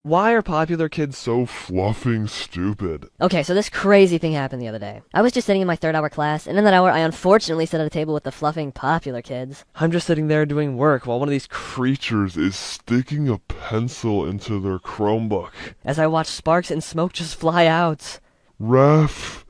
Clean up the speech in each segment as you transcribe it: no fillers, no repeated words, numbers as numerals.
Why are popular kids so fluffing stupid? Okay, so this crazy thing happened the other day. I was just sitting in my third hour class, and in that hour I unfortunately sat at a table with the fluffing popular kids. I'm just sitting there doing work while one of these creatures is sticking a pencil into their Chromebook. As I watch sparks and smoke just fly out. Ref,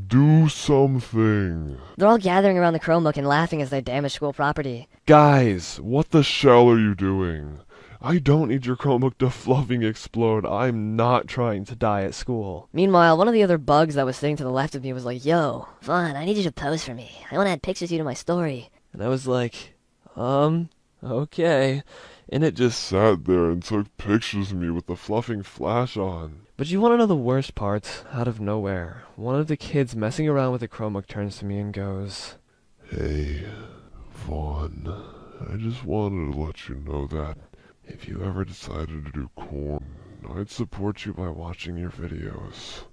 do something. They're all gathering around the Chromebook and laughing as they damage school property. Guys, what the shell are you doing? I don't need your Chromebook to fluffing explode. I'm not trying to die at school. Meanwhile, one of the other bugs that was sitting to the left of me was like, "Yo, Vaughn, I need you to pose for me. I want to add pictures of you to my story." And I was like, okay. And it just sat there and took pictures of me with the fluffing flash on. But you want to know the worst part? Out of nowhere, one of the kids messing around with the Chromebook turns to me and goes, "Hey, Vaughn, I just wanted to let you know that if you ever decided to do corn, I'd support you by watching your videos.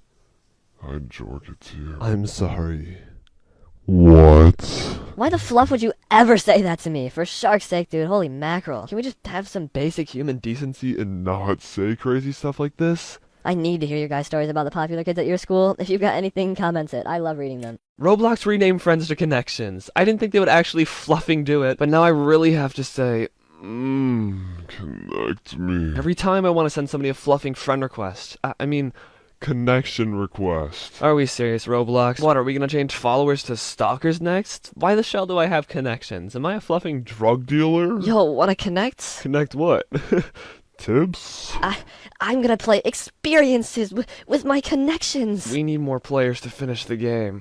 I'd jork it to you." I'm sorry. What? Why the fluff would you ever say that to me? For shark's sake, dude, holy mackerel. Can we just have some Basic human decency and not say crazy stuff like this? I need to hear your guys' stories about the popular kids at your school. If you've got anything, comment it. I love reading them. Roblox renamed friends to connections. I didn't think they would actually fluffing do it, but now I really have to say, connect me. Every time I want to send somebody a fluffing friend request. I mean, connection request. Are we serious, Roblox? What, are we gonna change followers to stalkers next? Why the shell do I have connections? Am I a fluffing drug dealer? Yo, wanna connect? Connect what? Tips? I'm gonna play experiences with my connections. We need more players to finish the game.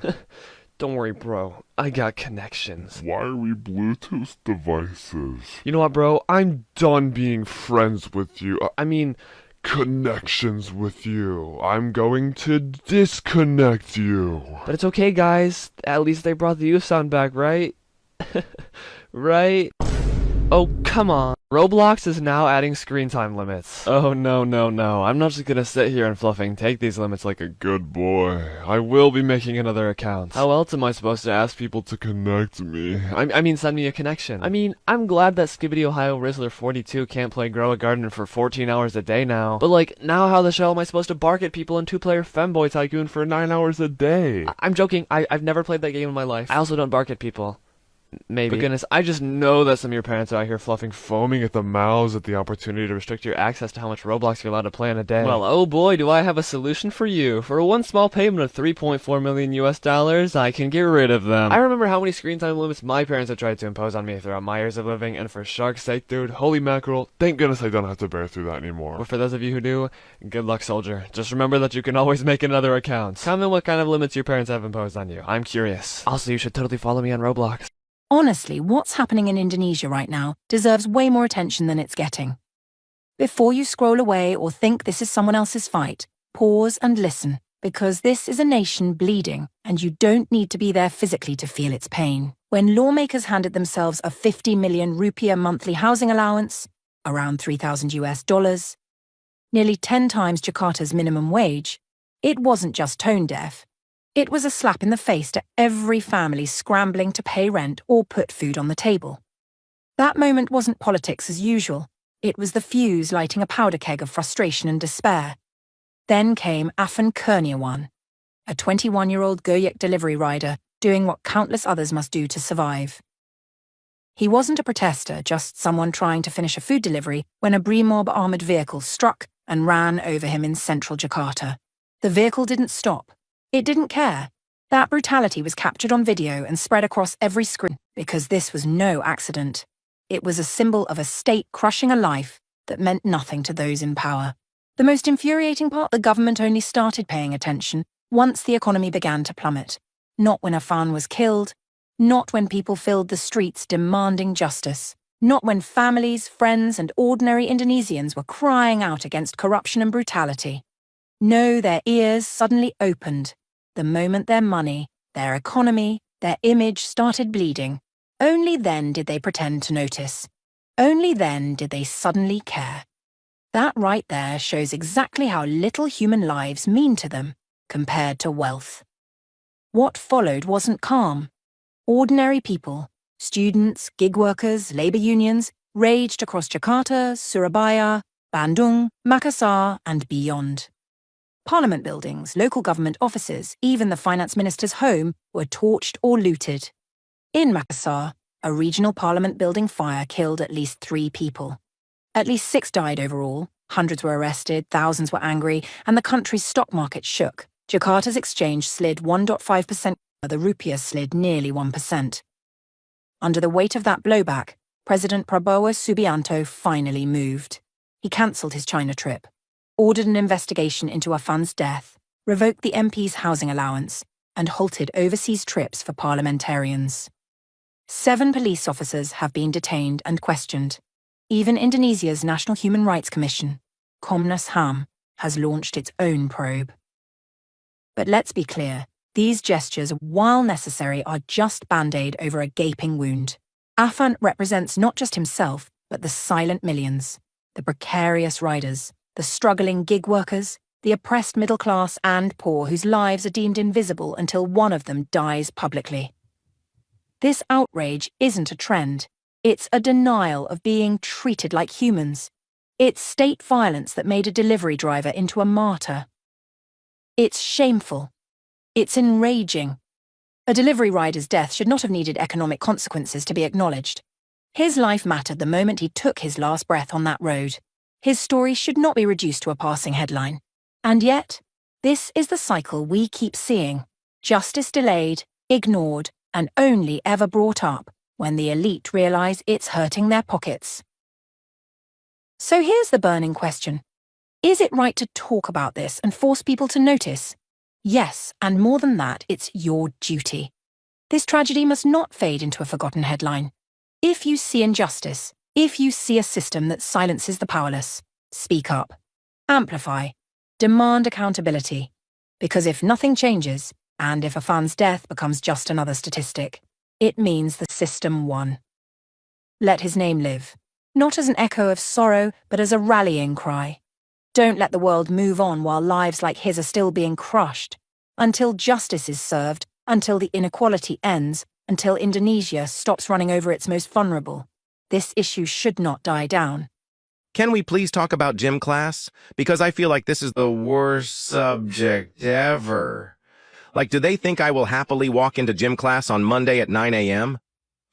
Don't worry, bro. I got connections. Why are we Bluetooth devices? You know what, bro? I'm done being friends with you. I mean, connections with you. I'm going to disconnect you. But it's okay, guys. At least they brought the youth sound back, right? Right? Oh, come on. Roblox is now adding screen time limits. Oh, no. I'm not just gonna sit here and fluffing take these limits like a good boy. I will be making another account. How else am I supposed to ask people to connect me? I mean, send me a connection. I mean, I'm glad that Skibbity Ohio Rizzler 42 can't play Grow a Garden for 14 hours a day now. But like, now how the hell am I supposed to bark at people in 2-player Femboy Tycoon for 9 hours a day? I'm joking. I've never played that game in my life. I also don't bark at people. Maybe. But goodness, I just know that some of your parents are out here fluffing, foaming at the mouths at the opportunity to restrict your access to how much Roblox you're allowed to play in a day. Well, oh boy, do I have a solution for you. For one small payment of $3.4 million US, I can get rid of them. I remember how many screen time limits my parents have tried to impose on me throughout my years of living, and for shark's sake, dude, holy mackerel, thank goodness I don't have to bear through that anymore. But for those of you who do, good luck, soldier. Just remember that you can always make another account. Comment what kind of limits your parents have imposed on you. I'm curious. Also, you should totally follow me on Roblox. Honestly, what's happening in Indonesia right now deserves way more attention than it's getting. Before you scroll away or think this is someone else's fight, pause and listen, because this is a nation bleeding, and you don't need to be there physically to feel its pain. When lawmakers handed themselves a 50 million rupiah monthly housing allowance, around $3,000, nearly 10 times Jakarta's minimum wage, it wasn't just tone deaf. It was a slap in the face to every family scrambling to pay rent or put food on the table. That moment wasn't politics as usual. It was the fuse lighting a powder keg of frustration and despair. Then came Afan Kurniawan, a 21-year-old Gojek delivery rider doing what countless others must do to survive. He wasn't a protester, just someone trying to finish a food delivery when a Brimob armoured vehicle struck and ran over him in central Jakarta. The vehicle didn't stop. It didn't care. That brutality was captured on video and spread across every screen because this was no accident. It was a symbol of a state crushing a life that meant nothing to those in power. The most infuriating part, the government only started paying attention once the economy began to plummet. Not when Afan was killed, not when people filled the streets demanding justice, not when families, friends, and ordinary Indonesians were crying out against corruption and brutality. No, their ears suddenly opened the moment their money, their economy, their image started bleeding. Only then did they pretend to notice. Only then did they suddenly care. That right there shows exactly how little human lives mean to them compared to wealth. What followed wasn't calm. Ordinary people, students, gig workers, labour unions, raged across Jakarta, Surabaya, Bandung, Makassar, and beyond. Parliament buildings, local government offices, even the finance minister's home were torched or looted. In Makassar, a regional parliament building fire killed at least 3 people. At least 6 died overall, hundreds were arrested, thousands were angry, and the country's stock market shook. Jakarta's exchange slid 1.5%, the rupiah slid nearly 1%. Under the weight of that blowback, President Prabowo Subianto finally moved. He cancelled his China trip, ordered an investigation into Afan's death, revoked the MP's housing allowance, and halted overseas trips for parliamentarians. 7 police officers have been detained and questioned. Even Indonesia's National Human Rights Commission, Komnas HAM, has launched its own probe. But let's be clear, these gestures, while necessary, are just Band-Aid over a gaping wound. Afan represents not just himself, but the silent millions, the precarious riders, the struggling gig workers, the oppressed middle class and poor whose lives are deemed invisible until one of them dies publicly. This outrage isn't a trend. It's a denial of being treated like humans. It's state violence that made a delivery driver into a martyr. It's shameful. It's enraging. A delivery rider's death should not have needed economic consequences to be acknowledged. His life mattered the moment he took his last breath on that road. His story should not be reduced to a passing headline. And yet, this is the cycle we keep seeing. Justice delayed, ignored, and only ever brought up when the elite realise it's hurting their pockets. So here's the burning question. Is it right to talk about this and force people to notice? Yes, and more than that, it's your duty. This tragedy must not fade into a forgotten headline. If you see injustice, if you see a system that silences the powerless, speak up, amplify, demand accountability. Because if nothing changes, and if Afan's death becomes just another statistic, it means the system won. Let his name live, not as an echo of sorrow, but as a rallying cry. Don't let the world move on while lives like his are still being crushed. Until justice is served, until the inequality ends, until Indonesia stops running over its most vulnerable, this issue should not die down. Can we please talk about gym class? Because I feel like this is the worst subject ever. Like, do they think I will happily walk into gym class on Monday at 9 a.m.?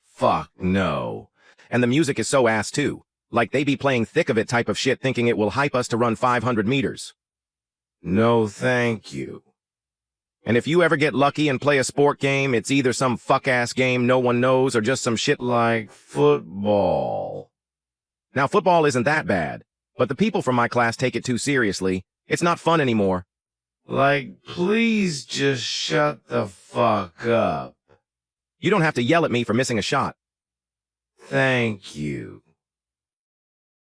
Fuck no. And the music is so ass too. Like they be playing thick of it type of shit thinking it will hype us to run 500 meters. No thank you. And if you ever get lucky and play a sport game, it's either some fuck-ass game no one knows or just some shit like football. Now, football isn't that bad, but the people from my class take it too seriously. It's not fun anymore. Like, please just shut the fuck up. You don't have to yell at me for missing a shot. Thank you.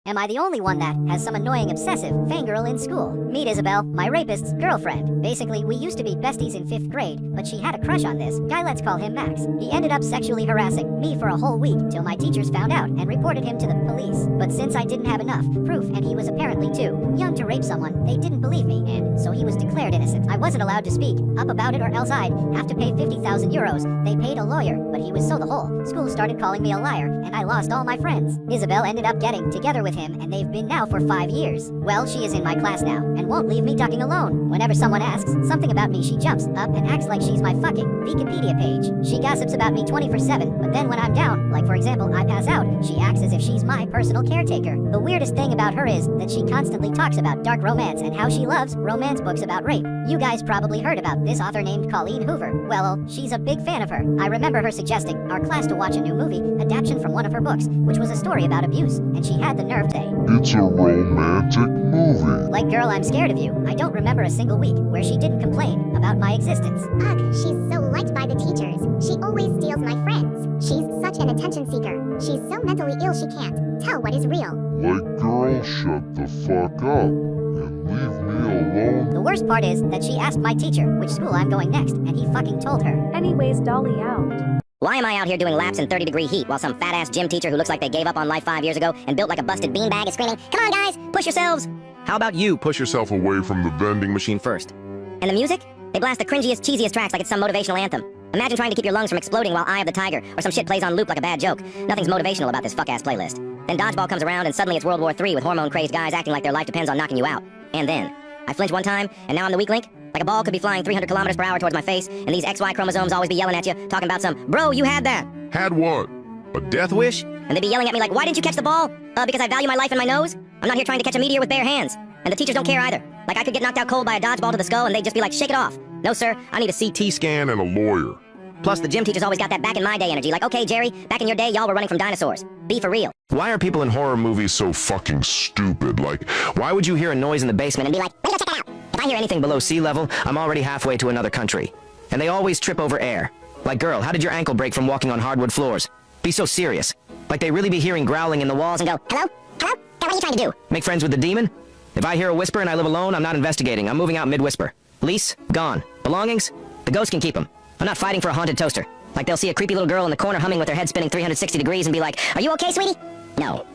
Am I the only one that has some annoying obsessive fangirl in school? Meet Isabel, my rapist's girlfriend. Basically, we used to be besties in 5th grade, but she had a crush on this guy, let's call him Max. He ended up sexually harassing me for a whole week till my teachers found out and reported him to the police. But since I didn't have enough proof and he was apparently too young to rape someone, they didn't believe me, and so he was declared innocent. I wasn't allowed to speak up about it or else I'd have to pay 50,000 euros. They paid a lawyer, but he was so the whole school started calling me a liar, and I lost all my friends. Isabel ended up getting together with him, and they've been now for 5 years. Well, she is in my class now, and won't leave me ducking alone. Whenever someone asks something about me, she jumps up and acts like she's my fucking Wikipedia page. She gossips about me 24/7, but then when I'm down, like for example, I pass out, she acts as if she's my personal caretaker. The weirdest thing about her is that she constantly talks about dark romance and how she loves romance books about rape. You guys probably heard about this author named Colleen Hoover. Well, she's a big fan of her. I remember her suggesting our class to watch a new movie adaptation from one of her books, which was a story about abuse, and she had the nerve to say, "It's a romantic movie." like, girl, I'm scared of you. I don't remember a single week where she didn't complain about my existence. Ugh, she's so liked by the teachers. She always steals my friends. She's such an attention seeker. She's so mentally ill she can't tell what is real. Like, girl, shut the fuck up and leave me alone. The worst part is that she asked my teacher which school I'm going next, and he fucking told her. Anyways, Dolly out. Why am I out here doing laps in 30-degree heat while some fat-ass gym teacher who looks like they gave up on life 5 years ago and built like a busted beanbag is screaming, "Come on, guys, push yourselves!" How about you push yourself away from the vending machine first? And the music? They blast the cringiest, cheesiest tracks like it's some motivational anthem. Imagine trying to keep your lungs from exploding while Eye of the Tiger or some shit plays on loop like a bad joke. Nothing's motivational about this fuck-ass playlist. Then dodgeball comes around and suddenly it's World War III with hormone-crazed guys acting like their life depends on knocking you out. And then, I flinch one time, and now I'm the weak link. Like a ball could be flying 300 kilometers per hour towards my face, and these XY chromosomes always be yelling at you, talking about some, bro, you had that. Had what? A death wish? And they'd be yelling at me like, why didn't you catch the ball? Because I value my life and my nose? I'm not here trying to catch a meteor with bare hands. And the teachers don't care either. Like I could get knocked out cold by a dodgeball to the skull and they'd just be like, shake it off. No, sir, I need a CT scan. And a lawyer. Plus, the gym teachers always got that back in my day energy. Like, okay, Jerry, back in your day, y'all were running from dinosaurs. Be for real. Why are people in horror movies so fucking stupid? Like, Why would you hear a noise in the basement and be like, let me go check it out? If I hear anything below sea level, I'm already halfway to another country. And they always trip over air. Like, girl, how did your ankle break from walking on hardwood floors? Be so serious. Like they really be hearing growling in the walls and go, hello? Hello? What are you trying to do? Make friends with the demon? If I hear a whisper and I live alone, I'm not investigating. I'm moving out mid-whisper. Lease? Gone. Belongings? The ghost can keep them. I'm not fighting for a haunted toaster. Like they'll see a creepy little girl in the corner humming with her head spinning 360 degrees and be like, are you okay, sweetie? No.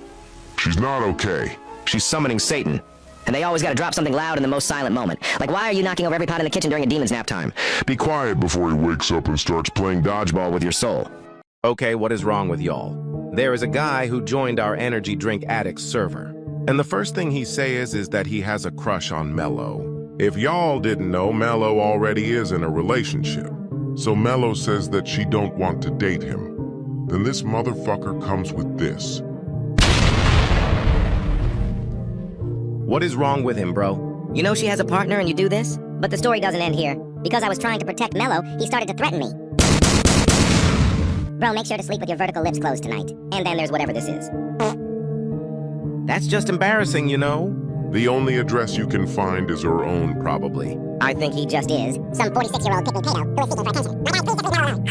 she's not okay. She's summoning Satan. And they always gotta drop something loud in the most silent moment. Like, why are you knocking over every pot in the kitchen during a demon's nap time? Be quiet before he wakes up and starts playing dodgeball with your soul. Okay, what is wrong with y'all? There is a guy who joined our energy drink addicts server. And the first thing he says is that he has a crush on Mello. If y'all didn't know, Mello already is in a relationship. So Mello says that she don't want to date him. Then this motherfucker comes with this. What is wrong with him, bro? You know she has a partner and you do this? But the story doesn't end here. Because I was trying to protect Mello, he started to threaten me. Bro, make sure to sleep with your vertical lips closed tonight. And then there's whatever this is. That's just embarrassing, you know? The only address you can find is her own, probably. I think he just is. Some 46-year-old picnic potato who is seeking for attention. My guy, please just leave her alone.